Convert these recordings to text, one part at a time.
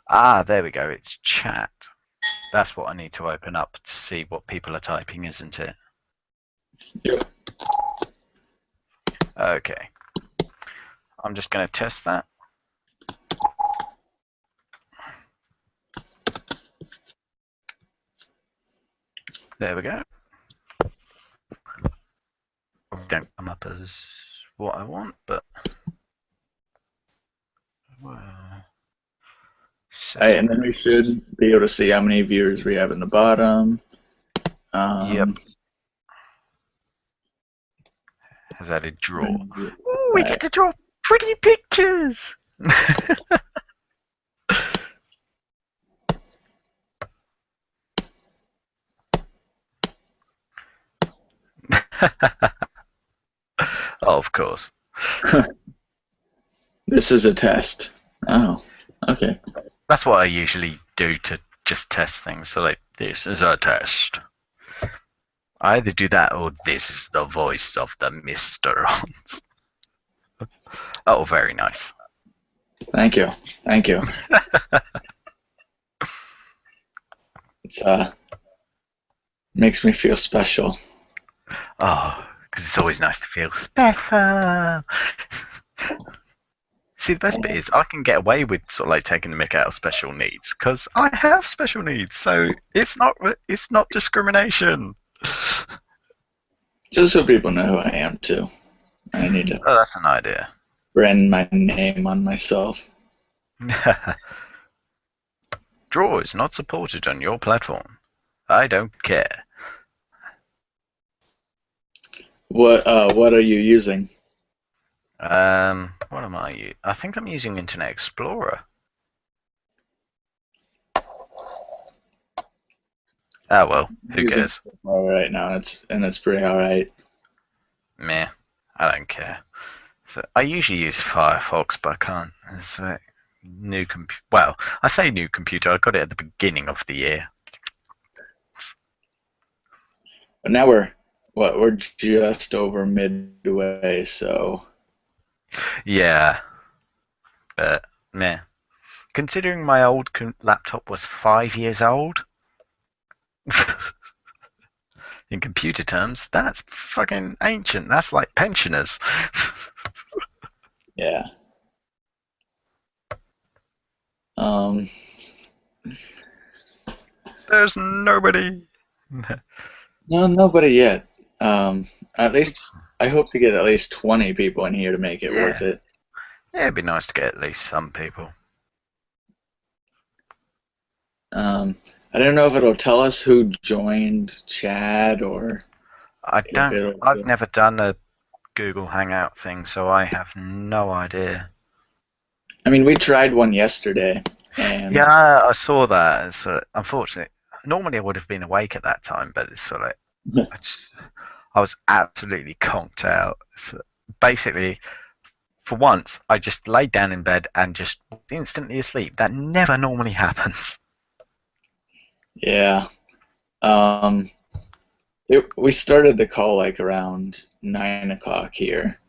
Ah, there we go. It's chat. That's what I need to open up to see what people are typing, isn't it? Yep. Okay. I'm just going to test that. There we go. Don't come up as what I want, but Alright, and then we should be able to see how many viewers we have in the bottom. Yep. Um, Has added draw. Ooh, we get right. to draw pretty pictures. Oh, of course. This is a test. Oh, okay. That's what I usually do to just test things. So like, this is a test. I either do that or this is the voice of the Mr. Hans. Oh, very nice. Thank you. Thank you. It's makes me feel special. Oh, because it's always nice to feel special. See, the best bit is I can get away with sort of like taking the mick out of special needs because I have special needs, so it's not discrimination. Just so people know who I am too. I need to Oh, that's an idea. brand my name on myself. Draw is not supported on your platform. I don't care. What are you using? What am I? I think I'm using Internet Explorer. Oh well, I'm who using cares? all right now. It's pretty all right. Meh, I don't care. So I usually use Firefox, but I can't. It's a well, I say new computer. I got it at the beginning of the year. But now we're just over midway, so Yeah, but meh. Considering my old laptop was 5 years old, in computer terms, that's fucking ancient. That's like pensioners. yeah. Um, There's nobody. no, nobody yet. At least I hope to get at least 20 people in here to make it worth Yeah, it. yeah, it'd be nice to get at least some people. Um, I don't know if it'll tell us who joined Chad or I if don't. it'll. I've never done a Google Hangout thing, so I have no idea. I mean, we tried one yesterday, and Yeah, I saw that. It's unfortunate. Normally, I would have been awake at that time, but it's sort of like I was absolutely conked out. So basically, for once, I just laid down in bed and just was instantly asleep. That never normally happens. yeah. Um, we started the call like around 9 o'clock here,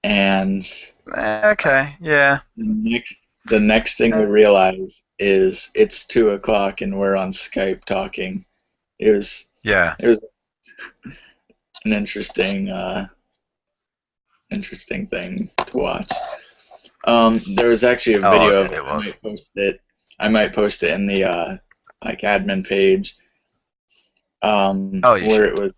and Okay, yeah. the next thing we realize is it's 2 o'clock and we're on Skype talking. It was Yeah. it was an interesting thing to watch. There was actually a Oh, I video of bet it. it was. I might post it in the like admin page. Oh, you Where it should.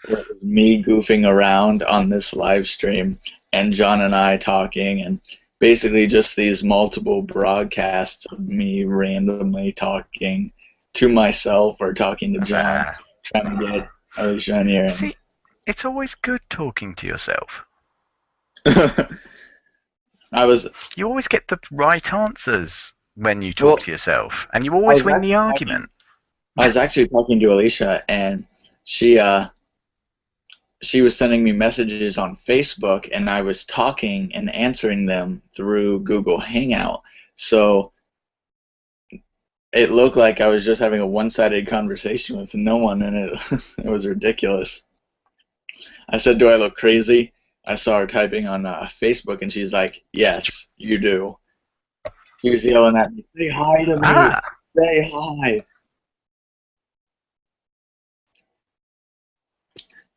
was me goofing around on this live stream and John and I talking and basically just these multiple broadcasts of me randomly talking to myself or talking to John, trying to get Alicia in here. See, it's always good talking to yourself. I was You always get the right answers when you talk well. to yourself, and you I always was win the actually talking. argument. I was actually talking to Alicia, and she was sending me messages on Facebook, and I was talking and answering them through Google Hangout. So it looked like I was just having a one-sided conversation with no one, and it was ridiculous. I said, "Do I look crazy?" I saw her typing on Facebook, and she's like, "Yes, you do." She was yelling at me, "Say hi to me! Ah, Say hi!"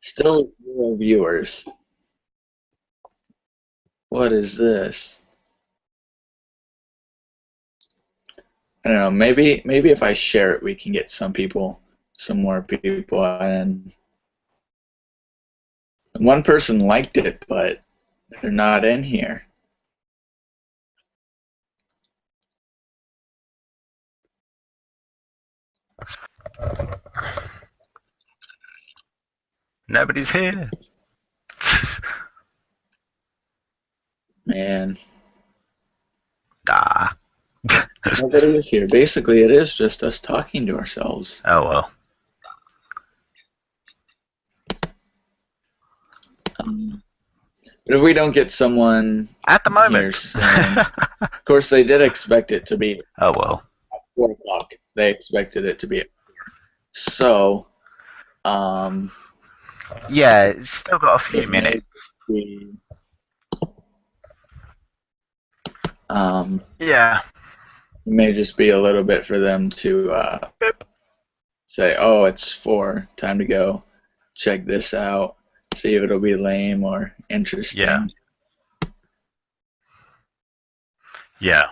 Still zero viewers. What is this? I don't know. Maybe if I share it, we can get some more people. And one person liked it, but they're not in here. nobody's here. Man, Ah. nobody is here. Basically, it is just us talking to ourselves. Oh well. Um, but if we don't get someone At the here moment. soon, of course, they did expect it to be Oh well. 4 o'clock. They expected it to be. So, um, Yeah, it's still got a few it may minutes. be, um, Yeah. it may just be a little bit for them to say, "Oh, it's 4, time to go. Check this out. See if it'll be lame or Yeah. interesting." Yeah.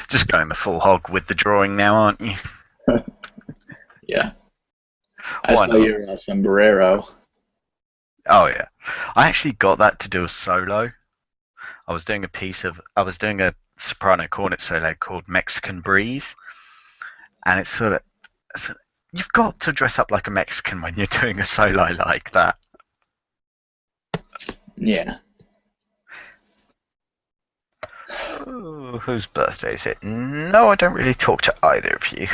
Just going the full hog with the drawing now, aren't you? Yeah, I Why saw not? your sombrero. Oh yeah. I actually got that to do a solo. I was doing a soprano cornet solo called Mexican Breeze, and it's sort of so you've got to dress up like a Mexican when you're doing a solo like that. Yeah. Oh, whose birthday is it? No, I don't really talk to either of you.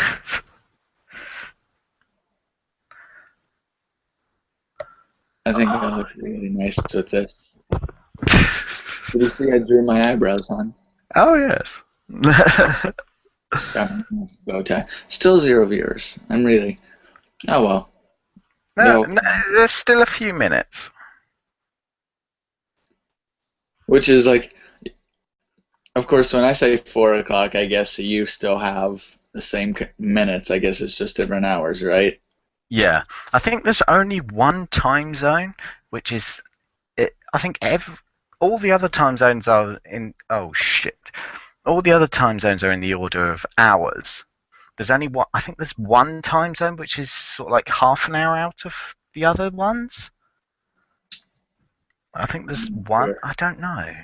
I think I look really nice with this. Did you see I drew my eyebrows on? Oh yes. Got my nice bow tie. Still zero viewers. I'm really. Oh well. No, No. no, there's still a few minutes. Which is like, of course, when I say 4 o'clock, I guess you still have the same minutes. I guess it's just different hours, right? Yeah, I think there's only one time zone, which is it. I think all the other time zones are in. Oh shit! All the other time zones are in the order of hours. There's only one. I think there's one time zone which is sort of like half an hour out of the other ones. I think there's one. Sure. I don't know.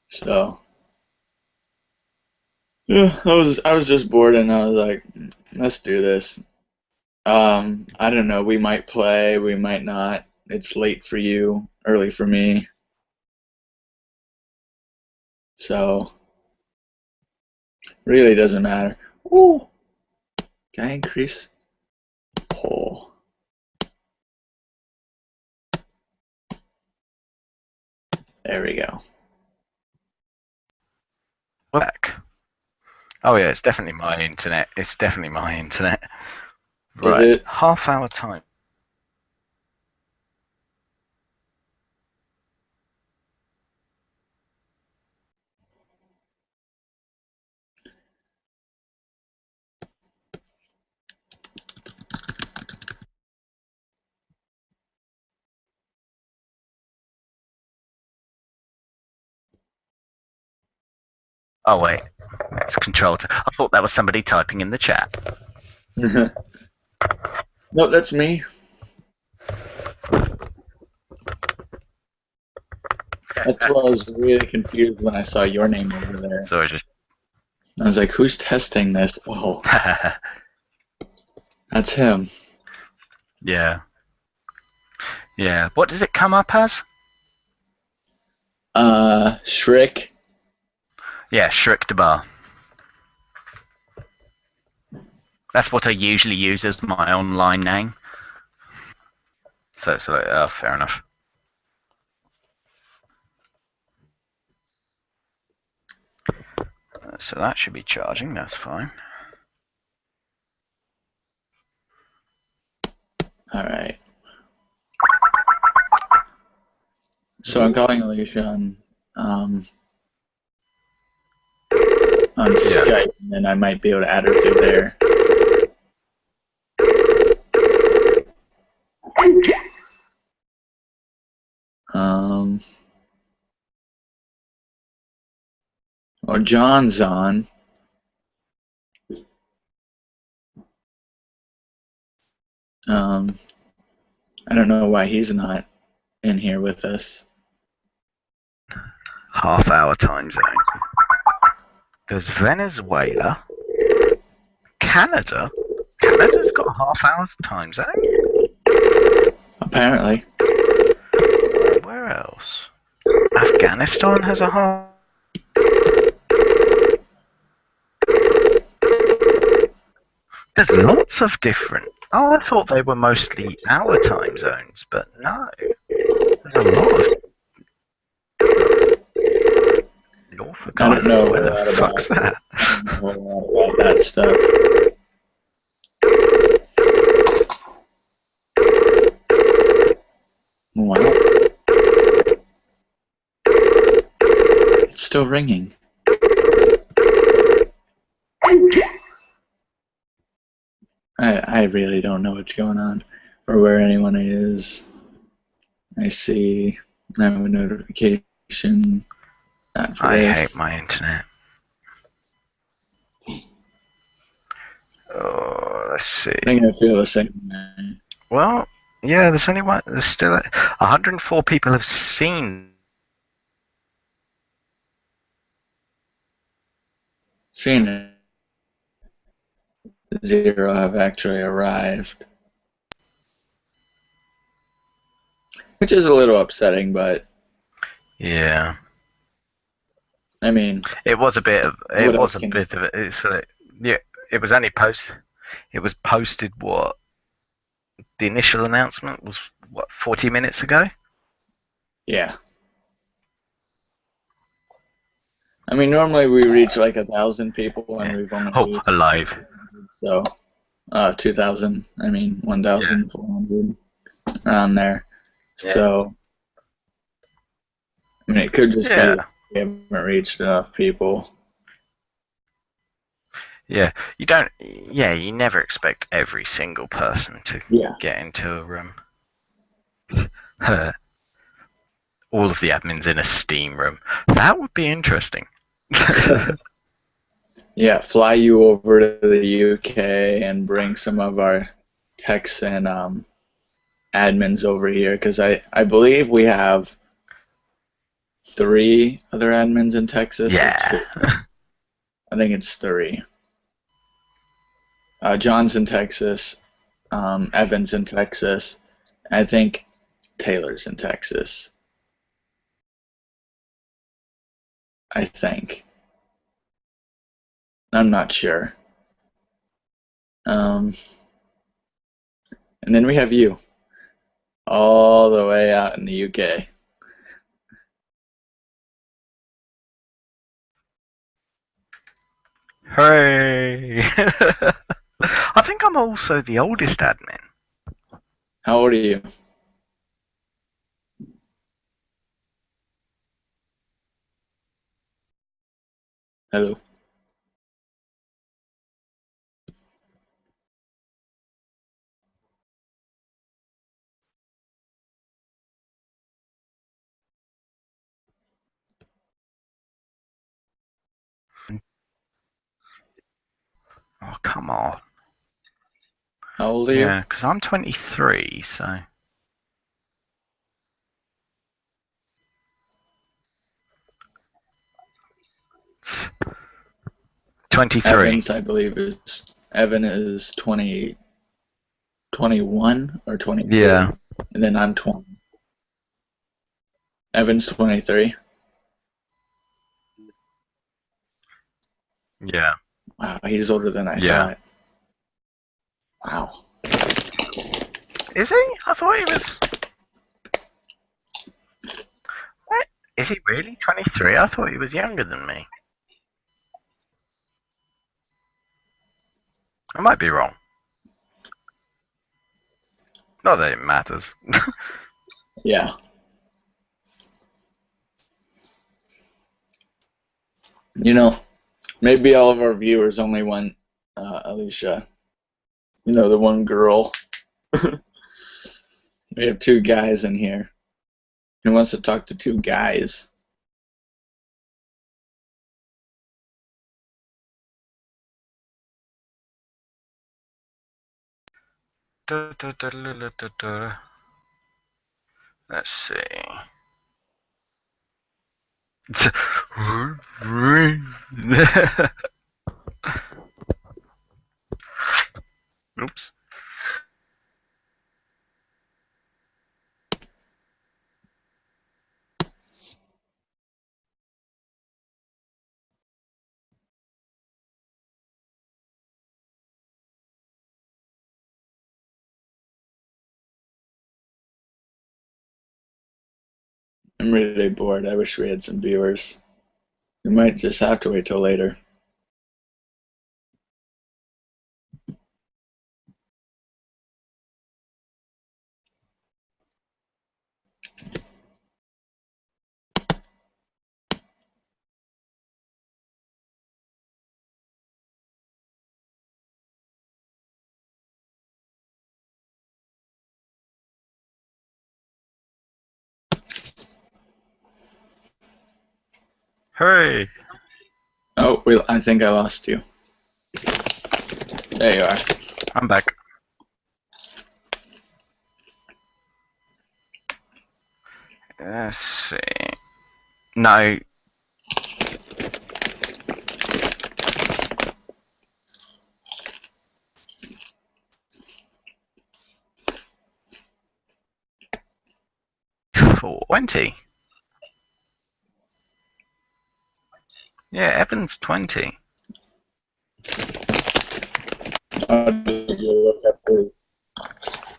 So yeah, I was just bored and I was like, let's do this. I don't know. We might play, we might not. It's late for you, early for me. So really doesn't matter. Ooh, can I increase? Oh, there we go. Back. Oh yeah, it's definitely my internet. It's definitely my internet. Is Right, it? half hour time. Oh wait, it's controlled. I thought that was somebody typing in the chat. Nope, that's me. That's why I was really confused when I saw your name over there. So I just. I was like, who's testing this? Oh, that's him. Yeah, yeah. What does it come up as? Shriek. Yeah, Shriek the Bar. That's what I usually use as my online name. So it's like, oh, fair enough. So that should be charging. That's fine. All right. So I'm calling Alicia on on Yeah. Skype, and then I might be able to add her through there. Um, or John's on. Um, I don't know why he's not in here with us. Half-hour time zone. There's Venezuela. Canada. Canada's got a half-hour time zone. Apparently. Where else? Afghanistan has a half. There's lots of different. Oh, I thought they were mostly our time zones, but no. There's a lot of Norfolk I don't know Island. a Where whole the lot fuck's about. that? I don't know a whole lot about that stuff. Wow. It's still ringing. I really don't know what's going on or where anyone is. I see I have a notification. Not for I hate this. my internet. Oh, let's see. I think I feel the same way. Well, yeah, there's only one. There's still 104 people have seen. Seeing it. 0 have actually arrived. Which is a little upsetting, but Yeah, I mean, it was a bit of. It what else was a can you bit of. It's yeah. It was only post. It was posted. What the initial announcement was? What 40 minutes ago? yeah. I mean, normally we reach like 1,000 people, and Yeah. we've only Oh, reached alive. 200, so 2,000. I mean, Yeah. 1,400 around there. Yeah. So I mean, it could just be Yeah. that we haven't reached enough people. Yeah. You don't. Yeah. You never expect every single person to Yeah. get into a room. All of the admins in a Steam room. That would be interesting. Yeah, fly you over to the UK and bring some of our techs and admins over here because I believe we have 3 other admins in Texas or Yeah. 2. I think it's 3. John's in Texas, Evan's in Texas, I think Taylor's in Texas. I think. I'm not sure. And then we have you, all the way out in the UK. Hooray! I think I'm also the oldest admin. How old are you? Hello. Oh, come on. How old are you? Yeah, because I'm 23, so. 23. Evans, I believe, is Evan is 21 or 22, Yeah. and then I'm 20. Evan's 23. Yeah. Wow, he's older than I Yeah. thought. Wow. Is he? I thought he was. What? Is he really 23? I thought he was younger than me. I might be wrong. Not that it matters. Yeah. You know, maybe all of our viewers only want Alicia. You know, the one girl. We have two guys in here. Who wants to talk to two guys? Let's see. Oops. I'm really bored. I wish we had some viewers. We might just have to wait till later. Hurry! Oh, I think I lost you. There you are. I'm back. Let's see. No. $20. Yeah, Evan's 20.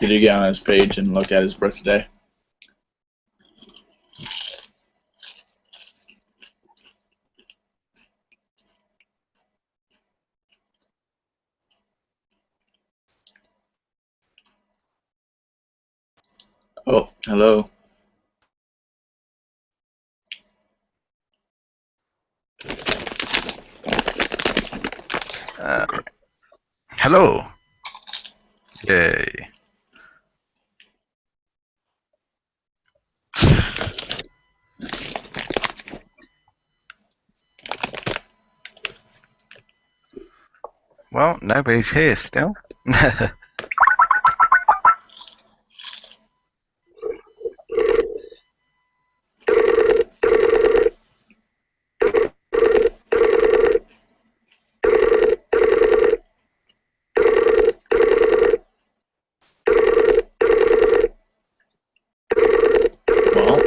Did you get on his page and look at his birthday? Oh, hello. Hello. Yay. Well, nobody's here still. Well.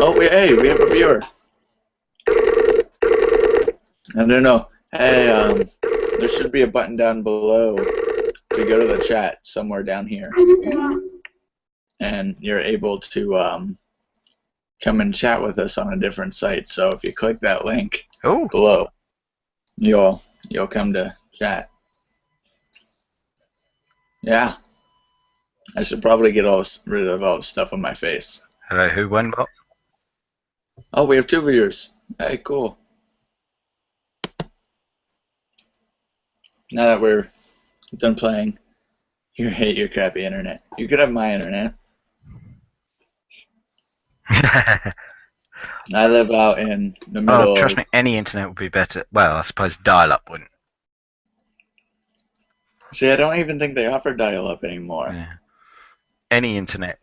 Oh, hey, we have a viewer. I don't know. Hey, there should be a button down below to go to the chat somewhere down here. And you're able to come and chat with us on a different site. So if you click that link below, you'll come to chat. Yeah. I should probably get rid of all the stuff on my face. Hello, who won what? Oh, we have two viewers. Hey, cool. Now that we're done playing, you hate your crappy internet. You could have my internet. I live out in the middle. Oh, trust me, any internet would be better. Well, I suppose dial-up wouldn't. See, I don't even think they offer dial-up anymore. Yeah. Any internet.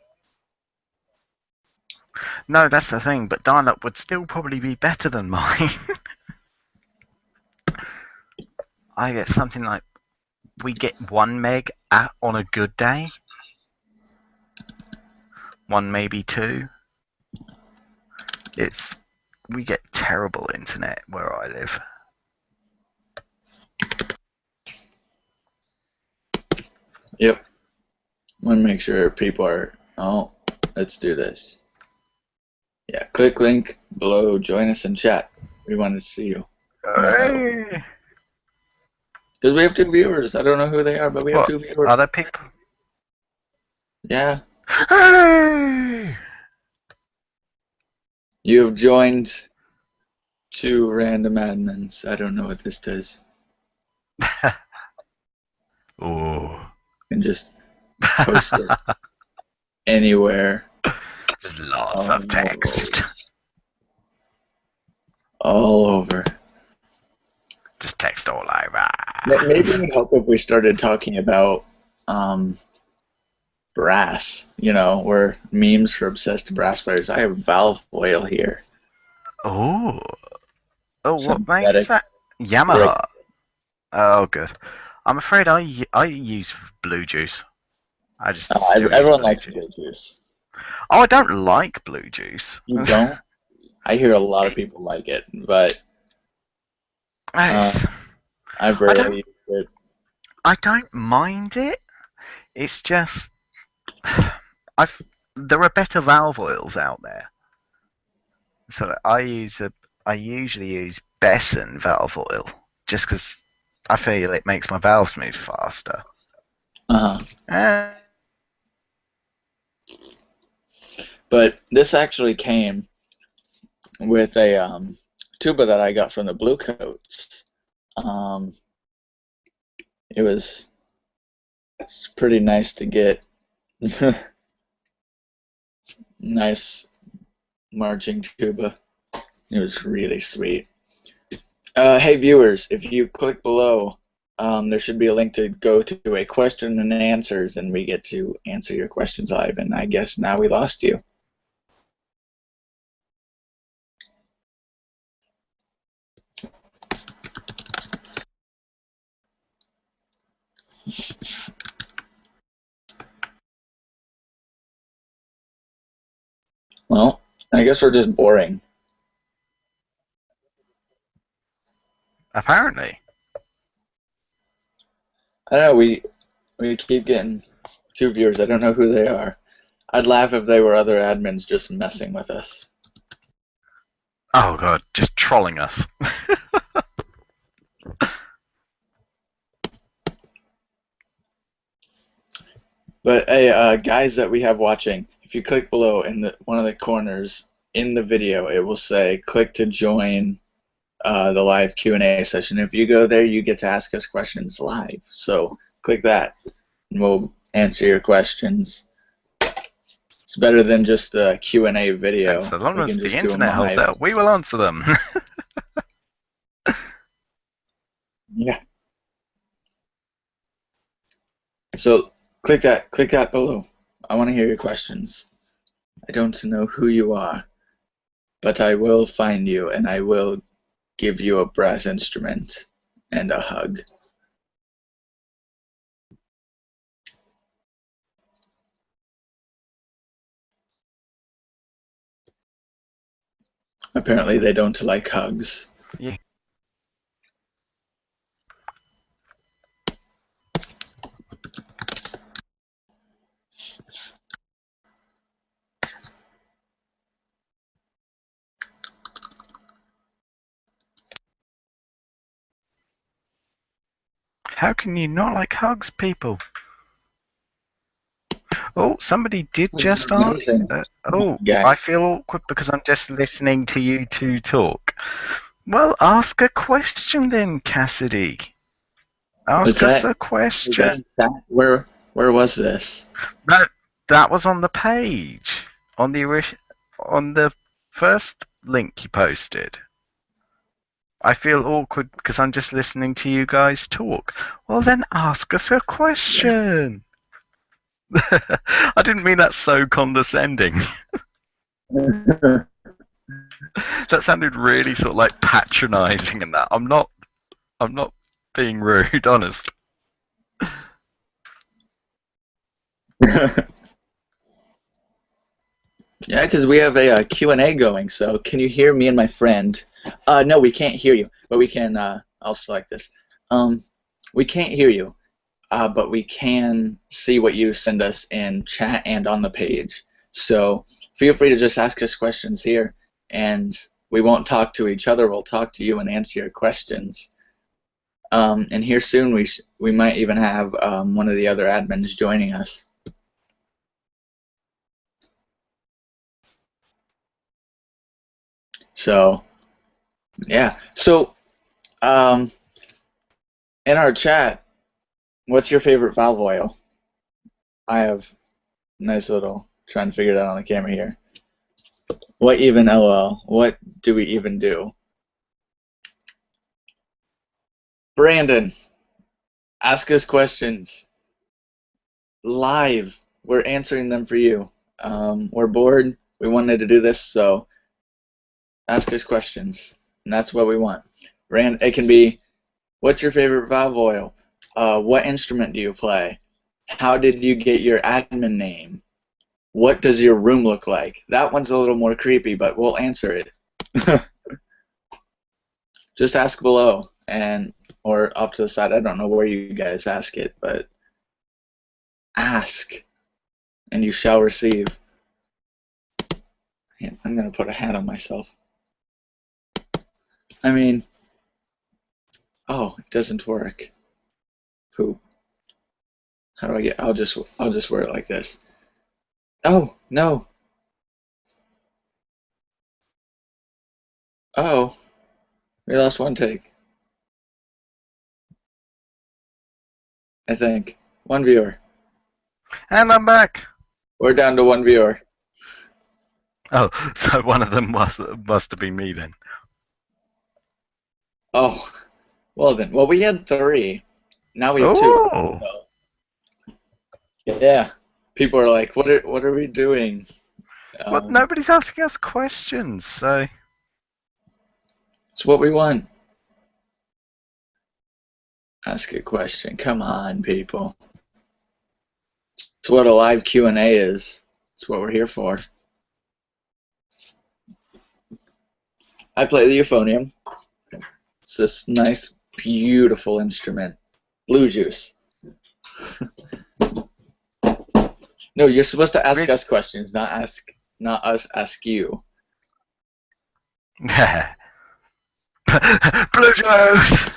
No, that's the thing, but dial-up would still probably be better than mine. I get something like, we get 1 meg on a good day. 1, maybe 2. We get terrible internet where I live. Yep. I want to make sure people are. Oh, let's do this. Yeah, click link below. Join us in chat. We wanted to see you. Hey. Because we have two viewers. I don't know who they are, but we have two viewers. Other people? Yeah. Hey. You have joined two random admins. I don't know what this does. Ooh. And just post this anywhere. Just lots of All, text. all over. Just text all over. Maybe it would help if we started talking about brass. We're memes for obsessed brass players. I have valve oil here. Oh. Oh, what brand is Synthetic that? brick. Yamaha. Oh, good. I'm afraid I use blue juice. I just still use Everyone blue likes juice. blue juice. Oh, I don't like blue juice. You don't? I hear a lot of people like it, but uh, It's, I've I don't rarely used it. I don't mind it. It's just I've there are better valve oils out there. So I usually use Besson valve oil just because I feel it makes my valves move faster. Uh-huh. Uh, But this actually came with a tuba that I got from the Blue Coats. Um, it was it's pretty nice to get. Nice marching tuba. It was really sweet. Hey viewers, if you click below, there should be a link to go to a question and answers, and we get to answer your questions live. And I guess now we lost you. Well, I guess we're just boring. apparently. I don't know. We keep getting two viewers. I don't know who they are. I'd laugh if they were other admins just messing with us. Oh god, just trolling us. But hey, guys that we have watching, if you click below in one of the corners in the video, it will say click to join the live Q&A session. If you go there, you get to ask us questions live. So click that, and we'll answer your questions. It's better than just the Q&A And video. so long We as can the just do them internet holds live. out, we will answer them. Yeah. So click that below. I want to hear your questions. I don't know who you are, but I will find you and I will give you a brass instrument and a hug. Apparently they don't like hugs. Yeah. How can you not like hugs, people? Oh, somebody did Hugs are just ask. amazing. Come Oh, on, I guys. feel awkward because I'm just listening to you two talk. Well, ask a question then, Cassidy. Was Ask us that a was that question. in chat? Where was this? No, that was on the page, on the first link you posted. I feel awkward because I'm just listening to you guys talk. Well, then ask us a question. I didn't mean that so condescending. That sounded really sort of like patronizing and that. I'm not being rude, honest. Yeah, because we have a Q&A going. So can you hear me and my friend? No, we can't hear you, but we can. I'll select this. We can't hear you, but we can see what you send us in chat and on the page. So feel free to just ask us questions here, and we won't talk to each other. We'll talk to you and answer your questions. And here soon we might even have one of the other admins joining us. So yeah. So um, in our chat, what's your favorite valve oil? I have nice little trying to figure it out on the camera here. What even LOL? What do we even do? Brandon, ask us questions live. We're answering them for you. We're bored. We wanted to do this, so ask us questions, and that's what we want. It can be, what's your favorite valve oil? What instrument do you play? How did you get your admin name? What does your room look like? That one's a little more creepy, but we'll answer it. Just ask below and or up to the side. I don't know where you guys ask it, but ask and you shall receive. Man, I'm gonna put a hat on myself. I mean, oh, it doesn't work. Poop. How do I get? I'll just wear it like this. Oh no. Oh, we lost one take. I think one viewer. And I'm back. We're down to one viewer. Oh, so one of them must have been me then. Oh, well then. Well, we had three. Now we have two. Oh. So, yeah. People are like, what are we doing? Well, nobody's asking us questions, so. It's what we want. Ask a question. Come on, people. It's what a live Q&A is. It's what we're here for. I play the euphonium. It's this nice, beautiful instrument. Blue juice. No, you're supposed to ask us questions, not us ask you. Blue juice.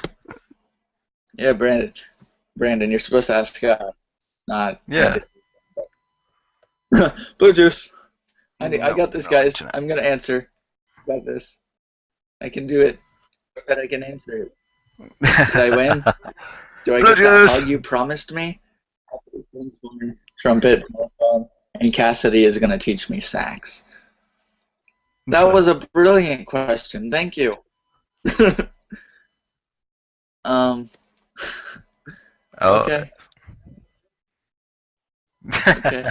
Yeah, Brandon, you're supposed to ask us, not. Yeah. Blue juice. I No, got this, guys. I'm gonna answer. I got this. I can do it. I bet I can answer it. Did I win? Do I get that hug you promised me? Trumpet, and Cassidy is gonna teach me sax. That was a brilliant question. Thank you. Oh. Okay. Okay.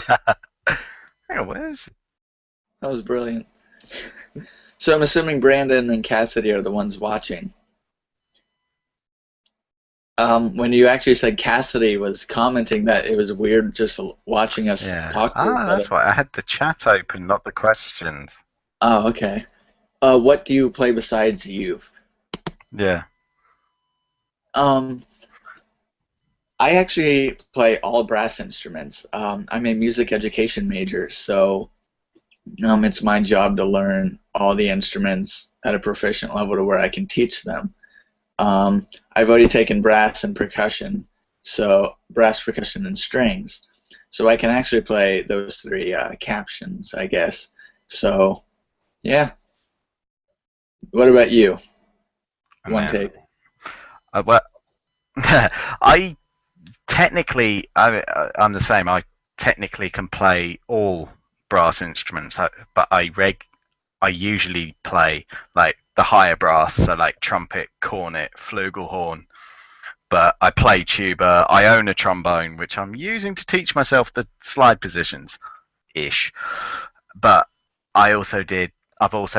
Hang on, where is it? That was brilliant. So I'm assuming Brandon and Cassidy are the ones watching. When you actually said Cassidy was commenting that it was weird just watching us talk to each other. That's why I had the chat open, not the questions. Oh, okay. What do you play besides youth? Yeah. I actually play all brass instruments. I'm a music education major, so it's my job to learn all the instruments at a proficient level to where I can teach them. I've already taken brass and percussion, so brass, percussion, and strings. So I can actually play those three captions, I guess. So, yeah. What about you? One take. Well, I'm the same. I technically can play all brass instruments, but I usually play like the higher brass, so like trumpet, cornet, flugelhorn. But I play tuba. I own a trombone, which I'm using to teach myself the slide positions, ish. But I've also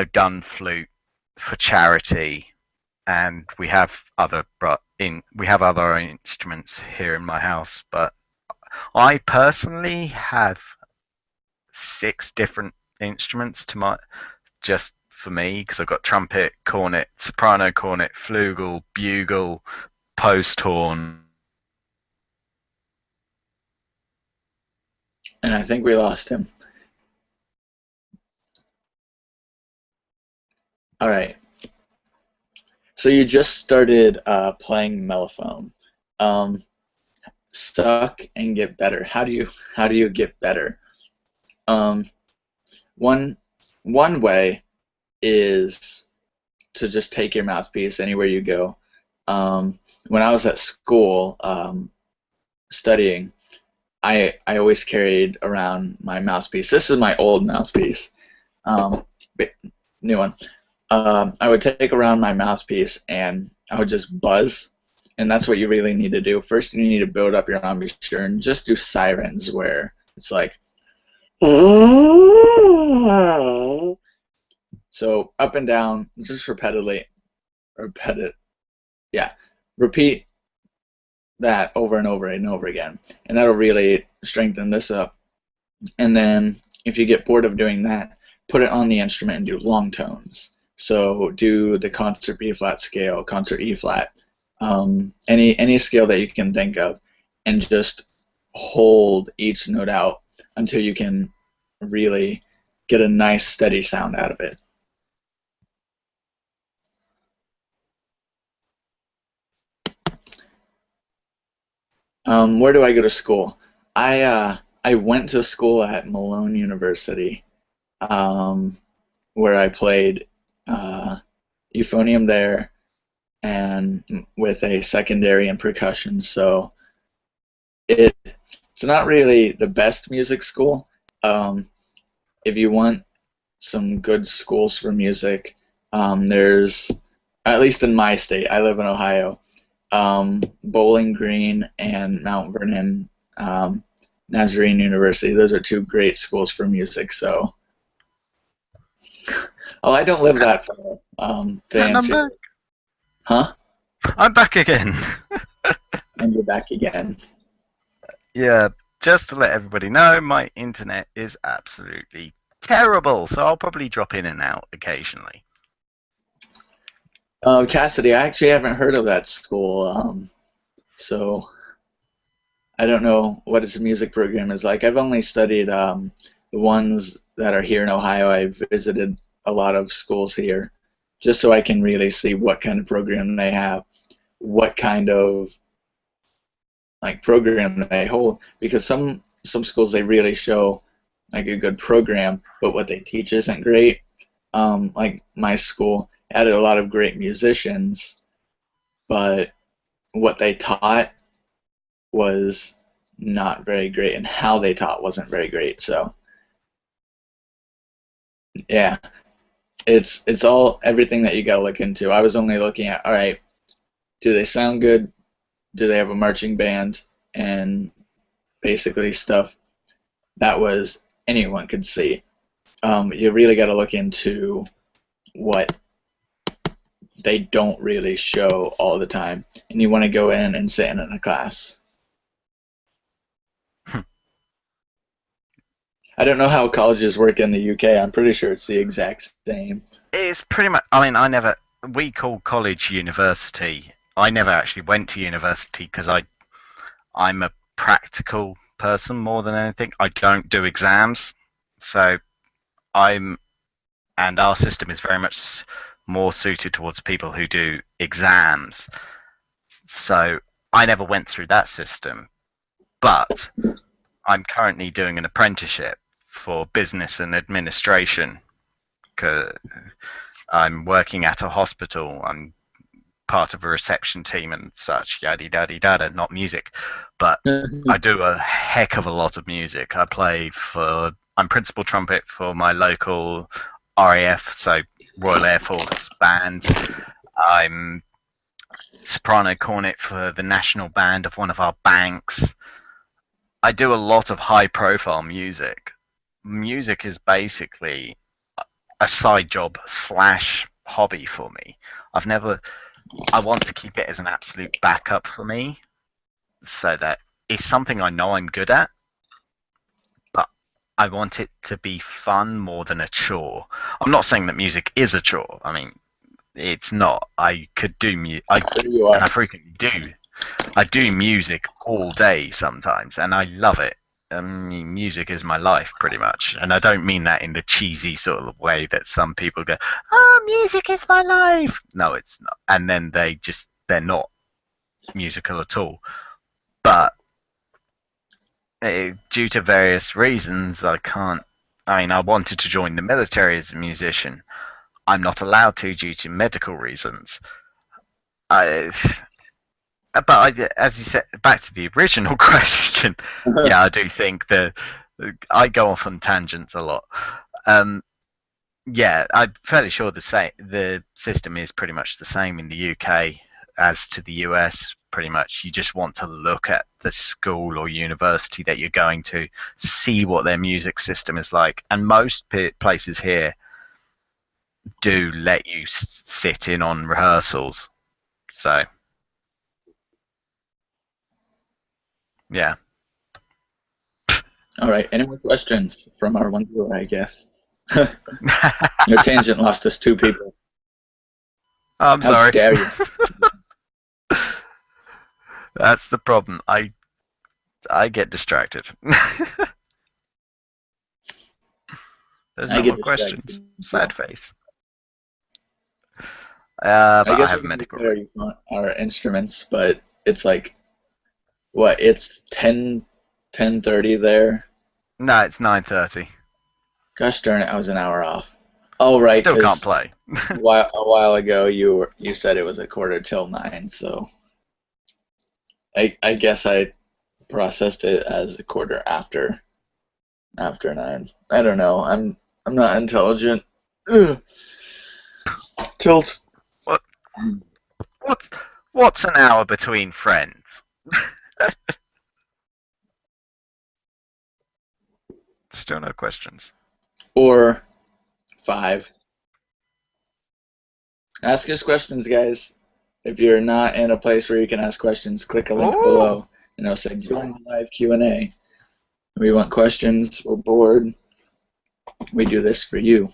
done flute for charity, and we have other instruments here in my house. But I personally have 6 different instruments just for me, because I've got trumpet, cornet, soprano cornet, flugel, bugle, post horn. And I think we lost him. All right. So you just started playing mellophone. Suck and get better. How do you get better? One way is to just take your mouthpiece anywhere you go. When I was at school studying, I always carried around my mouthpiece. This is my old mouthpiece, um, new one. I would take around my mouthpiece and I would just buzz, and that's what you really need to do. First, you need to build up your embouchure and just do sirens where it's like, so up and down, just yeah, repeat that over and over and over again, and that'll really strengthen this up. And then if you get bored of doing that, put it on the instrument and do long tones. So do the concert B flat scale, concert E flat, any scale that you can think of, and just hold each note out until you can really get a nice steady sound out of it. Where do I go to school? I went to school at Malone University, um, where I played euphonium there and with a secondary in percussion. So it's not really the best music school. Um, if you want some good schools for music, there's, at least in my state, I live in Ohio, Bowling Green and Mount Vernon Nazarene University. Those are two great schools for music. So, oh, I don't live that far. To And I'm answer, back. huh? I'm back again. And you're back again. Yeah, just to let everybody know, my internet is absolutely terrible, so I'll probably drop in and out occasionally. Cassidy, I actually haven't heard of that school, so I don't know what its music program is like. I've only studied the ones that are here in Ohio. I've visited a lot of schools here just so I can really see what kind of program they have, what kind of like program they hold, because some schools they really show like a good program, but what they teach isn't great. Like my school added a lot of great musicians, but what they taught was not very great, and how they taught wasn't very great. So yeah, it's all everything that you gotta look into. I was only looking at, all right, do they sound good? Do they have a marching band? And basically stuff that was anyone could see. You really got to look into what they don't really show all the time, and you want to go in and sit in a class. I don't know how colleges work in the UK. I'm pretty sure it's the exact same. It's pretty much. I mean, I never. We call college university. I never actually went to university because I'm a practical person more than anything. I don't do exams, so I'm and our system is very much more suited towards people who do exams. So I never went through that system, but I'm currently doing an apprenticeship for business and administration. 'Cause I'm working at a hospital. I'm part of a reception team and such, yada yada yada, not music. But I do a heck of a lot of music. I'm principal trumpet for my local RAF, so Royal Air Force band. I'm soprano cornet for the national band of one of our banks. I do a lot of high profile music. Music is basically a side job slash hobby for me. I've never I want to keep it as an absolute backup for me so that it's something I know I'm good at, but I want it to be fun more than a chore. I'm not saying that music is a chore. I mean, it's not. I could do There you and are. I frequently do. I do music all day sometimes, and I love it. I mean, music is my life, pretty much, and I don't mean that in the cheesy sort of way that some people go, "Oh, music is my life." No, it's not, and then they're not musical at all. But due to various reasons, I can't. I mean, I wanted to join the military as a musician. I'm not allowed to due to medical reasons. I, as you said, back to the original question. Yeah, I do think that I go off on tangents a lot. Um, yeah, I'm fairly sure the system is pretty much the same in the UK as to the US. Pretty much, you just want to look at the school or university that you're going to, see what their music system is like, and most places here do let you sit in on rehearsals. So yeah. All right. Any more questions from our one viewer, I guess? Your tangent lost us 2 people. I'm How sorry. dare you? That's the problem. I get distracted. There's I no get more distracted questions. as Sad well. face. I But I guess have we a can medical. declare you our instruments, but it's like what? It's 10:30 there. No, it's 9:30. Gosh darn it! I was an hour off. Oh right, Still can't because play. a while ago you said it was a quarter till 9, so I guess I processed it as a quarter after 9. I don't know. I'm not intelligent. Ugh. Tilt. what? What? What's an hour between friends? Still no questions. Or 5. Ask us questions, guys. If you're not in a place where you can ask questions, click a link Oh, below and it'll say join the live Q&A. We want questions. We're bored. We do this for you.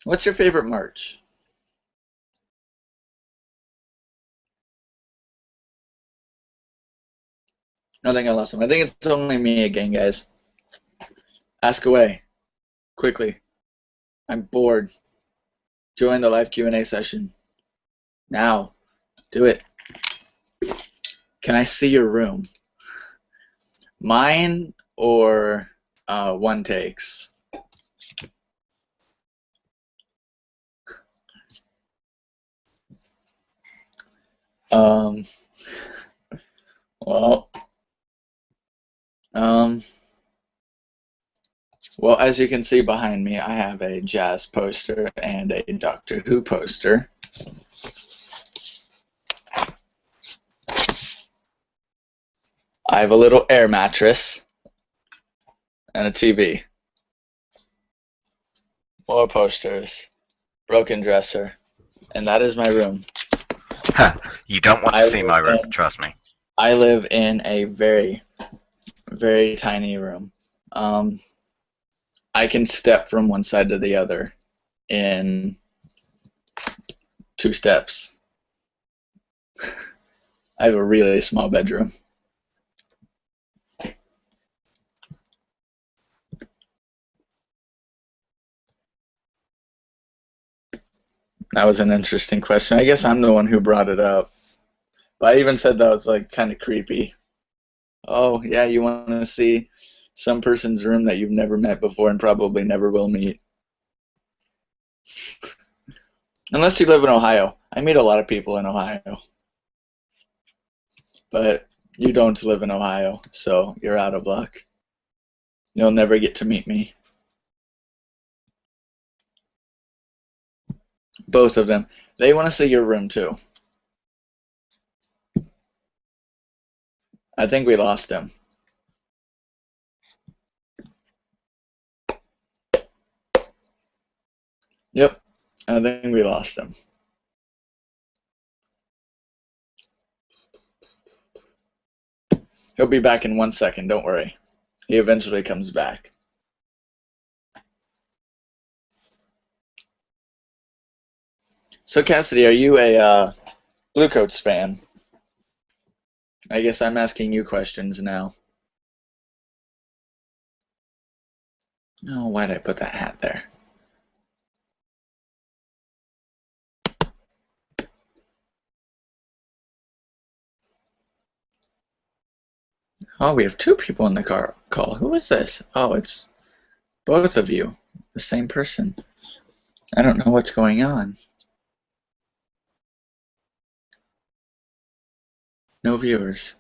What's your favorite march? I think I lost him. I think it's only me again, guys. Ask away. Quickly. I'm bored. Join the live Q&A session. Now. Do it. Can I see your room? Mine or one takes? Um, well, um, well, as you can see behind me, I have a jazz poster and a Doctor Who poster. I have a little air mattress and a TV. More posters. Broken dresser. And that is my room. you don't want to I see live my room, in trust me. I live in a very, very tiny room. I can step from one side to the other in 2 steps. I have a really small bedroom. That was an interesting question. I guess I'm the one who brought it up. But I even said that was like kind of creepy. Oh, yeah, you want to see some person's room that you've never met before and probably never will meet. Unless you live in Ohio. I meet a lot of people in Ohio. But you don't live in Ohio, so you're out of luck. You'll never get to meet me. Both of them. They want to see your room too. I think we lost him. Yep, I think we lost him. He'll be back in 1 second, don't worry. He eventually comes back. So Cassidy, are you a Bluecoats fan? I guess I'm asking you questions now. Oh, why did I put that hat there? Oh, we have two people in the car call. Who is this? Oh, it's both of you. The same person. I don't know what's going on. No viewers.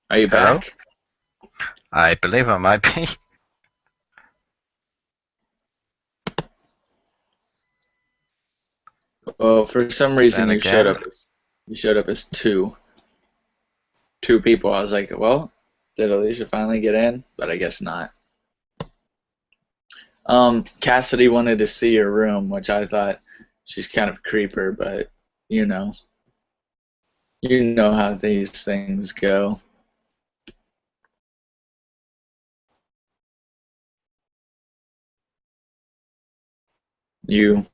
Are you Hello? back? I believe I might be. Oh, for some But reason then you showed again, up. You showed up as two people. I was like, well, did Alicia finally get in? But I guess not. Cassidy wanted to see your room, which I thought she's kind of a creeper, but you know, you know how these things go. You,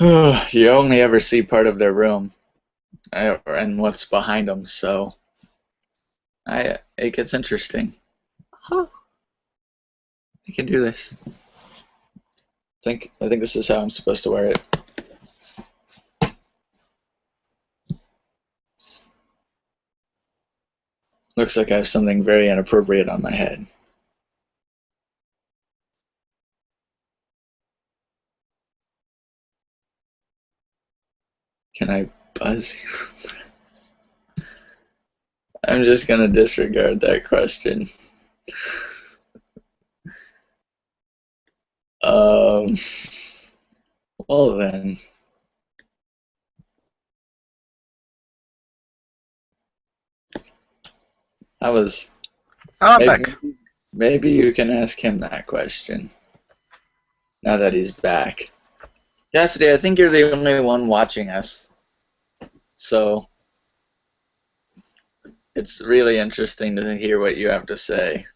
you only ever see part of their room and what's behind them, so it gets interesting. Huh. I can do this. I think this is how I'm supposed to wear it. Looks like I have something very inappropriate on my head. Can I buzz you? I'm just gonna disregard that question. Um, well then, I was oh, I'm maybe back. maybe you can ask him that question now that he's back. Cassidy, I think you're the only one watching us, so it's really interesting to hear what you have to say.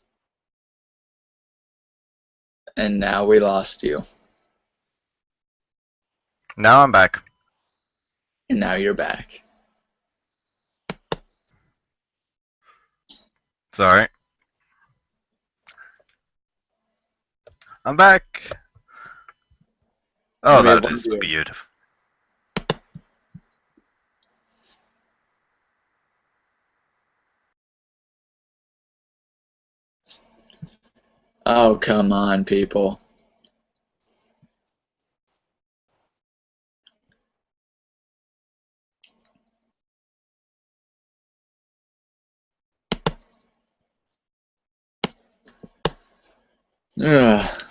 And now we lost you, Now I'm back. and now you're back. Sorry. I'm back. And Oh, we have that one is viewer. beautiful. Oh, come on, people. Ugh.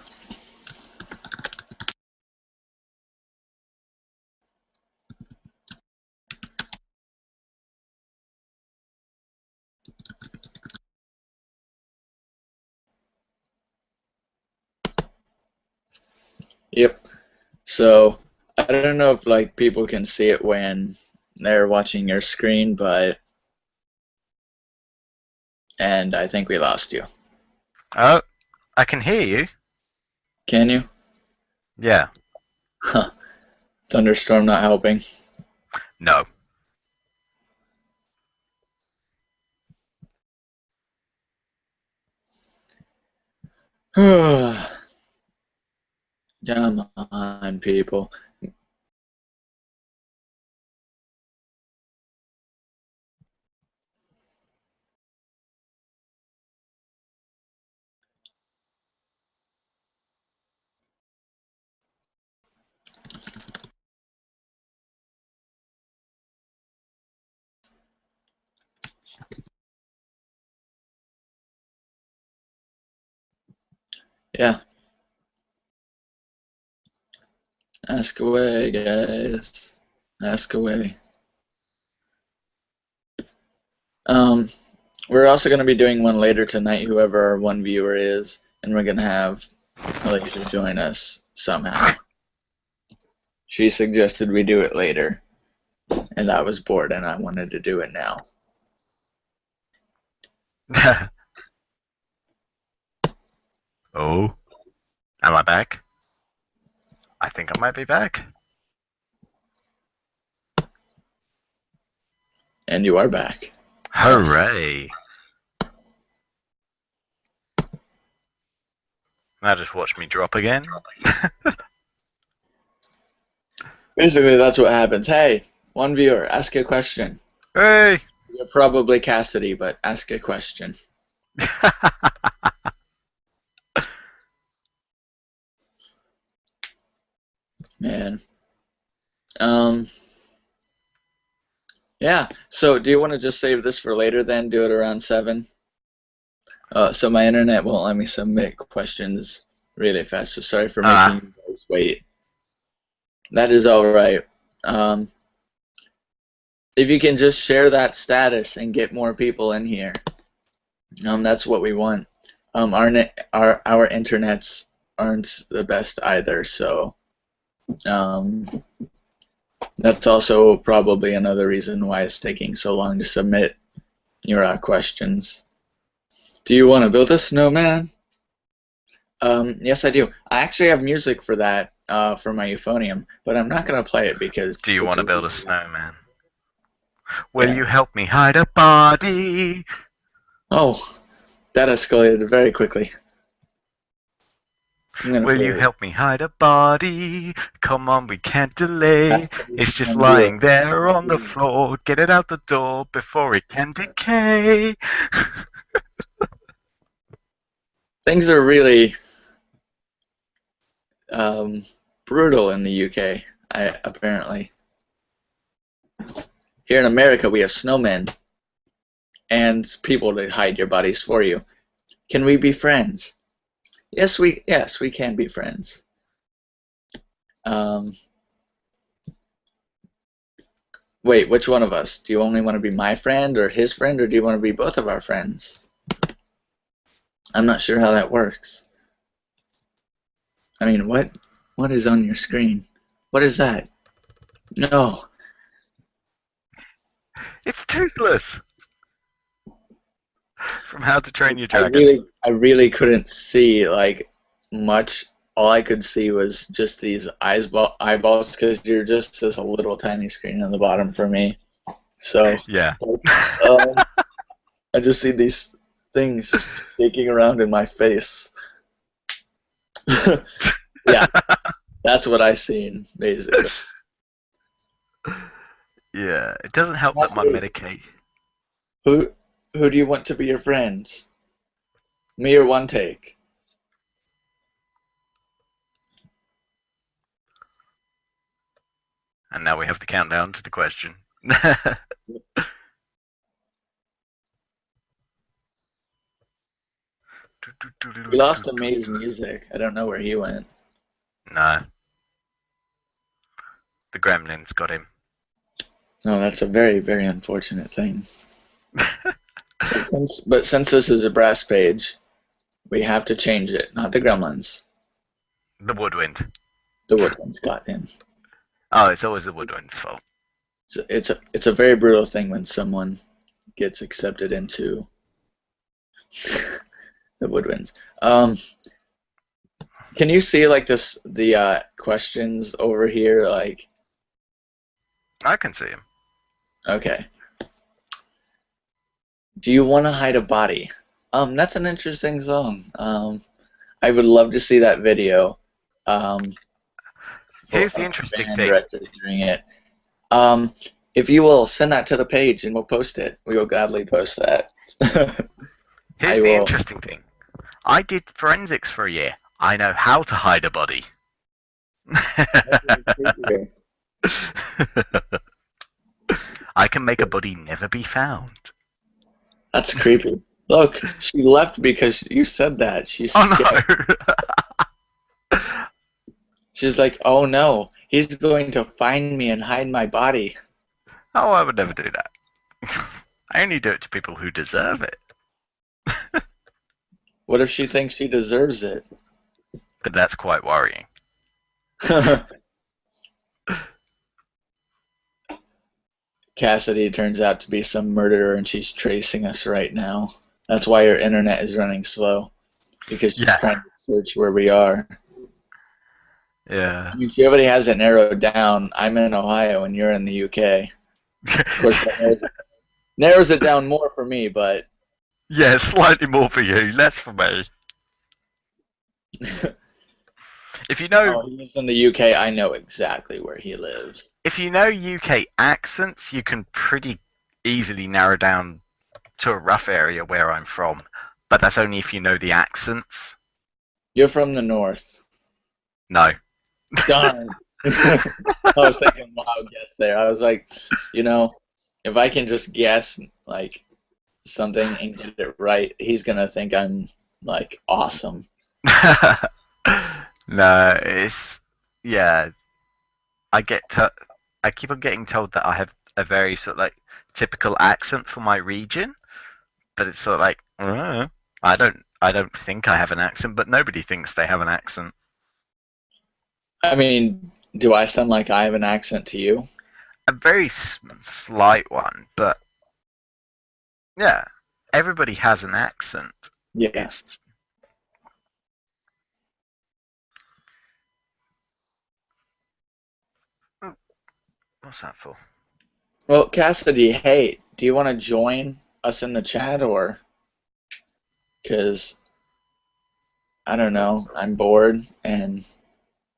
Yep. So I don't know if like people can see it when they're watching your screen, but and I think we lost you. Oh, I can hear you. Can you? Yeah. Huh. Thunderstorm not helping. No. Come on, people. Yeah, ask away, guys. Ask away. Um, we're also going to be doing one later tonight, whoever our one viewer is, and we're going to have Alicia join us somehow. She suggested we do it later, and I was bored and I wanted to do it now. Oh, am I back? I think I might be back. And you are back. Yes. Hooray! Now just watch me drop again. Basically, that's what happens. Hey, one viewer, ask a question. Hey! You're probably Cassidy, but ask a question. Man. Um, yeah. So, do you want to just save this for later then? Do it around 7? So my internet won't let me submit questions really fast, so sorry for making Ah, you guys wait. That is all right. If you can just share that status and get more people in here, that's what we want. Our internets aren't the best either, so um, that's also probably another reason why it's taking so long to submit your questions. Do you want to build a snowman? Yes, I do. I actually have music for that, for my euphonium, but I'm not gonna play it because do you it's want to build really a snowman? Will yeah. you help me hide a body? Oh, that escalated very quickly. I'm gonna Will play you it. help me hide a body? Come on, we can't delay. Cassidy, It's just one viewer. lying there on the floor. Get it out the door before it can decay. Things are really um, brutal in the UK. Apparently here in America we have snowmen and people to hide your bodies for you. Can we be friends? Yes we can be friends. Um, Wait, which one of us? Do you only want to be my friend or his friend, or do you want to be both of our friends? I'm not sure how that works. I mean, what is on your screen? What is that? No. It's Toothless from How to Train Your I Dragon. really couldn't see like much. All I could see was just these eyeballs because you're just this little tiny screen on the bottom for me. So Yeah. um, I just see these things shaking around in my face. Yeah, that's what I seen basically. Yeah, it doesn't help that my Cassidy, Medicaid. who who do you want to be your friends? Me or one take? And now we have the countdown to the question. We lost Amaze Music. I don't know where he went. No, the gremlins got him. No, that's a very, very unfortunate thing. But since this is a brass page, we have to change it. Not the gremlins. The woodwind. The woodlands got him. Oh, it's always the woodwind's fault. It's a very brutal thing when someone gets accepted into the woodwinds. Can you see like the questions over here? Like, I can see him. okay. Do you want to hide a body? That's an interesting song. I would love to see that video. Um, for Here's the a interesting band thing. director doing it. Um, if you will send that to the page and we'll post it, we will gladly post that. Here's I the will. interesting thing. I did forensics for a year. I know how to hide a body. That's even creepier. I can make a body never be found. That's creepy. Look, she left because you said that. She's scared. Oh no! She's like, oh no, he's going to find me and hide my body. Oh, I would never do that. I only do it to people who deserve it. What if she thinks she deserves it? But that's quite worrying. Cassidy turns out to be some murderer and she's tracing us right now. That's why her internet is running slow. Because she's Yeah. trying to search where we are. Yeah. I mean, she already has it narrowed down. I'm in Ohio and you're in the UK. Of course, that knows. Narrows it down more for me, but Yeah, slightly more for you, less for me. If you know, oh, he lives in the UK. I know exactly where he lives. if you know UK accents, you can pretty easily narrow down to a rough area where I'm from. But that's only if you know the accents. You're from the north. No. Darn. I was taking a wild guess there. I was like, you know, if I can just guess like something and get it right, he's gonna think I'm like awesome. No, it's yeah. I get to, I keep on getting told that I have a very sort of like typical accent for my region, but it's sort of like I don't think I have an accent, but nobody thinks they have an accent. I mean, do I sound like I have an accent to you? A very slight one, but yeah, everybody has an accent. Yeah. It's oh, what's that for? Well, Cassidy, hey, do you want to join us in the chat or? Because I don't know, I'm bored and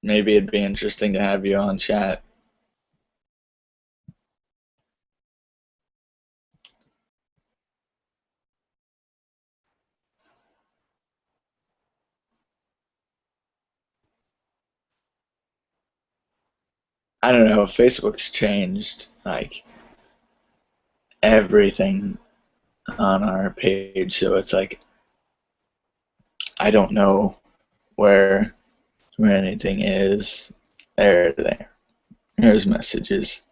maybe it'd be interesting to have you on chat. I don't know, Facebook's changed like everything on our page, so it's like I don't know where anything is. There. Here's messages.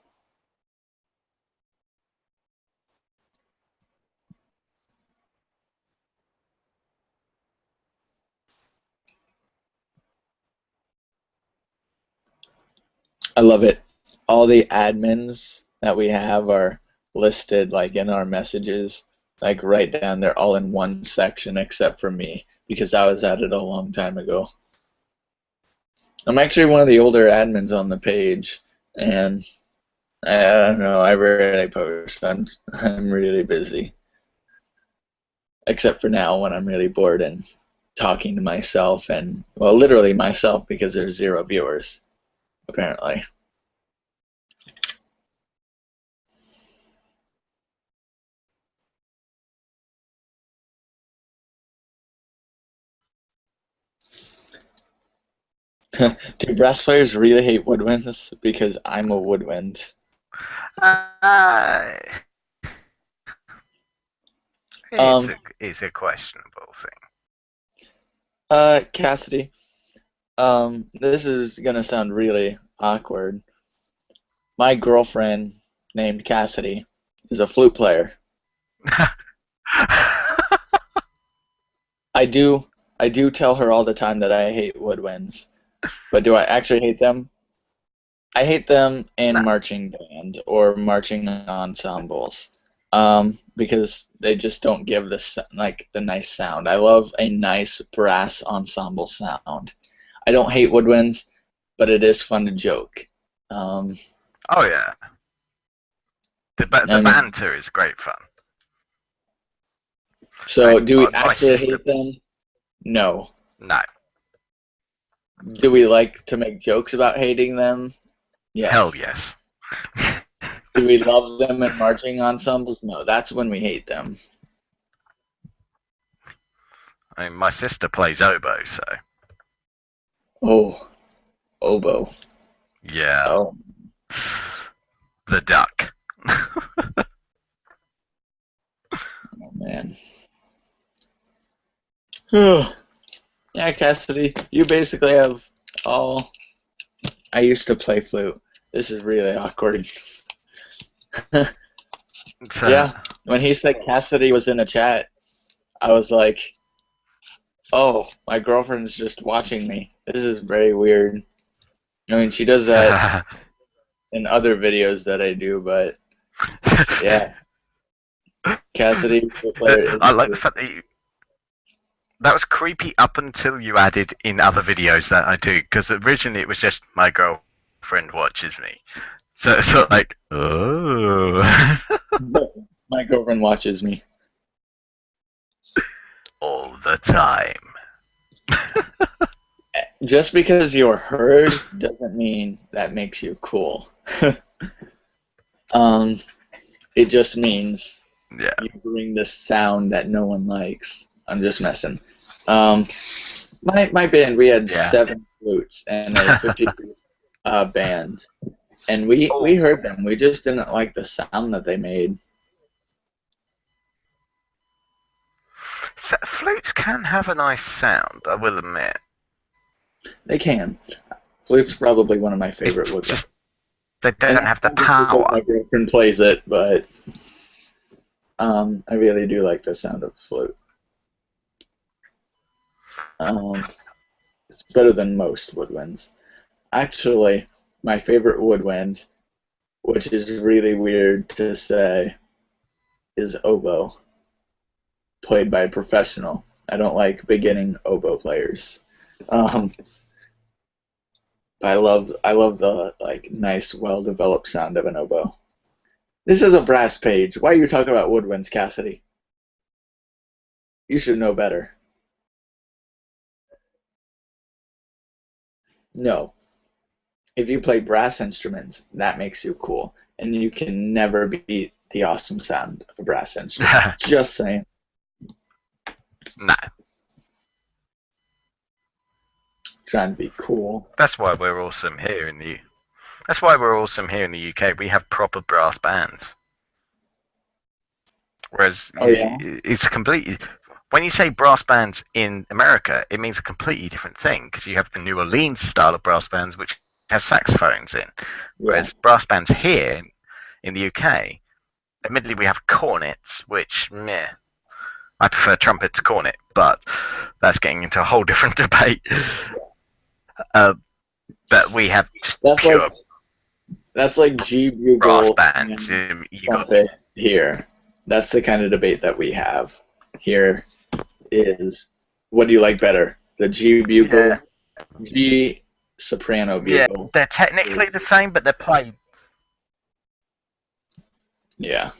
I love it. All the admins that we have are listed like in our messages, like right down there, all in one section except for me because I was at it a long time ago. I'm actually one of the older admins on the page, and I don't know. I rarely post. I'm really busy, except for now when I'm really bored and talking to myself and well, literally myself because there's 0 viewers apparently. Do brass players really hate woodwinds? Because I'm a woodwind. Uh, it's Um, a questionable thing. Cassidy. This is gonna sound really awkward. My girlfriend named Cassidy is a flute player. I do I do tell her all the time that I hate woodwinds, but do I actually hate them? I hate them in No. marching band or marching ensembles, because they just don't give like the nice sound. I love a nice brass ensemble sound. I don't hate woodwinds, but it is fun to joke. Um, Oh yeah, the I mean, banter is great fun. so Like do we my actually sister. hate them? No. No, Do we like to make jokes about hating them? hell Yes. yes. Do we love them in marching ensembles? No, that's when we hate them. I mean, my sister plays oboe, so Oh, oboe. yeah, Oh, the duck. oh man. Yeah, Cassidy, you basically have all. I used to play flute. This is really awkward. So, Yeah, when he said Cassidy was in a chat, I was like, oh, my girlfriend's just watching me. This is very weird. I mean, she does that in other videos that I do, but yeah, Cassidy, flute player, is I like the weird. fact that was creepy up until you added in other videos that I do, because originally it was just my girlfriend watches me. So it's sort of like, oh. My girlfriend watches me. All the time. Just because you're heard doesn't mean that makes you cool. um, it just means Yeah. you bring this sound that no one likes. I'm just messing. Um, my band, we had Yeah. 7 flutes and a 50-piece band, and we Oh, heard them. We just didn't like the sound that they made. so flutes can have a nice sound, I will admit. They can. Flute's probably one of my favorite It's woodwinds. just they And don't that's have the not just because power. my girlfriend plays it, but I really do like the sound of flute. Um, it's better than most woodwinds. Actually, my favorite woodwind, which is really weird to say, is oboe, played by a professional. I don't like beginning oboe players. Um, I love the like nice, well-developed sound of an oboe. This is a brass page. Why are you talking about woodwinds, Cassidy? You should know better. No. If you play brass instruments, that makes you cool. And you can never beat the awesome sound of a brass instrument. Just saying. No, Trying to be cool. that's why we're awesome here in the. That's why we're awesome here in the UK. We have proper brass bands. Whereas Oh yeah? it's completely. When you say brass bands in America, it means a completely different thing because you have the New Orleans style of brass bands, which has saxophones in. Yeah. Whereas brass bands here in the UK, admittedly, we have cornets, which meh. I prefer trumpet to cornet, but that's getting into a whole different debate. Uh, but we have just That's like pure that's like G brass bugle bands. and You got trumpet here. That's the kind of debate that we have here is what do you like better? The G yeah, bugle, G soprano yeah. bugle. They're technically the same, but they're played. Yeah.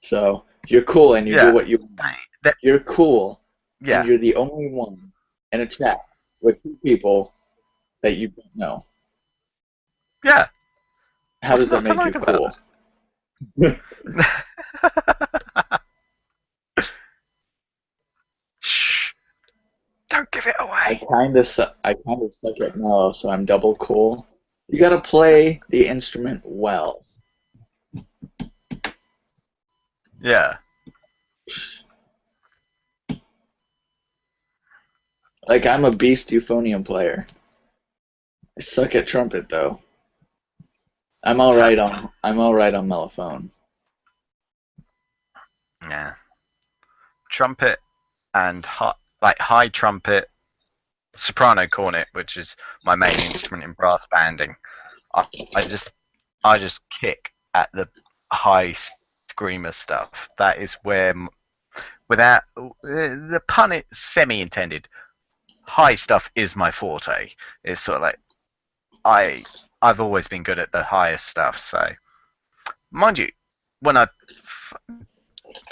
So you're cool and you do Yeah, what you want. they You're cool and yeah, you're the only one in a chat with 2 people that you don't know. yeah. How What's does that not to make you like about cool? it? Shh! Don't give it I away. kind of I kind of suck at mellow, so I'm double cool. You gotta play the instrument well. Yeah, Like I'm a beast euphonium player. I suck at trumpet though. I'm all right on mellophone. yeah. Trumpet and high trumpet, soprano cornet, which is my main instrument in brass banding. I, I just I just kick at the high screamer stuff. That is where, without the pun, it's semi-intended. High stuff is my forte. It's sort of like I I've always been good at the highest stuff. So mind you, when I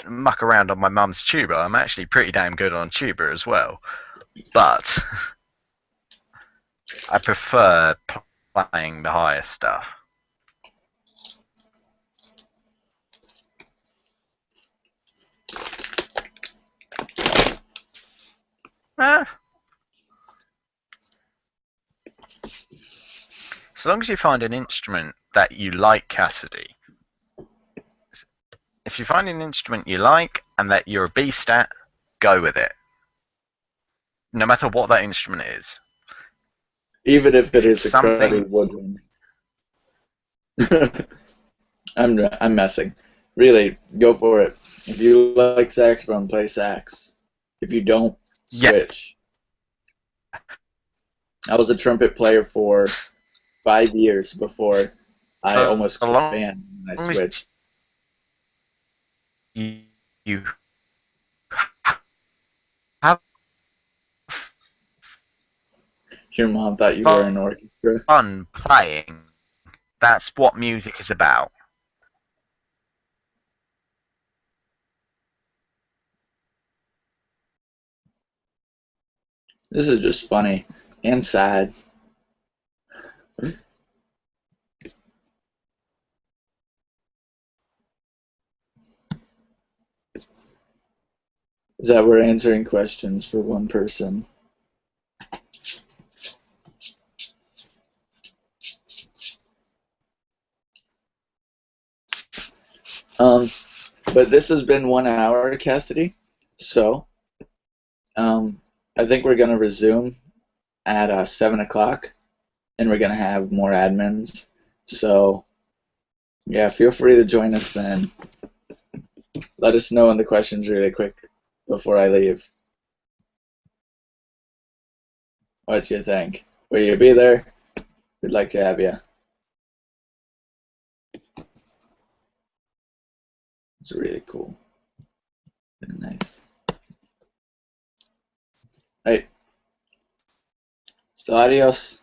muck around on my mum's tuba, I'm actually pretty damn good on tuba as well. But I prefer playing the highest stuff. Eh, as long as you find an instrument that you like, Cassidy. If you find an instrument you like and that you're a beast at, go with it. No matter what that instrument is. Even if it If it's is a cruddy something, woodwind. I'm messing. Really, go for it. If you like saxophone, play sax. If you don't, yeah. switch. I was a trumpet player for 5 years before I So almost quit the long band and I as switched. you have Your mom thought you were in orchestra. fun playing, that's what music is about. This is just funny and sad. Is that we're answering questions for one person. Um, but this has been 1 hour, Cassidy. So, I think we're gonna resume at 7 o'clock, and we're gonna have more admins. So, yeah, feel free to join us then. Let us know in the questions really quick before I leave. What you think? Will you be there? We'd like to have you. It's really cool. Very nice. Hey, so adios.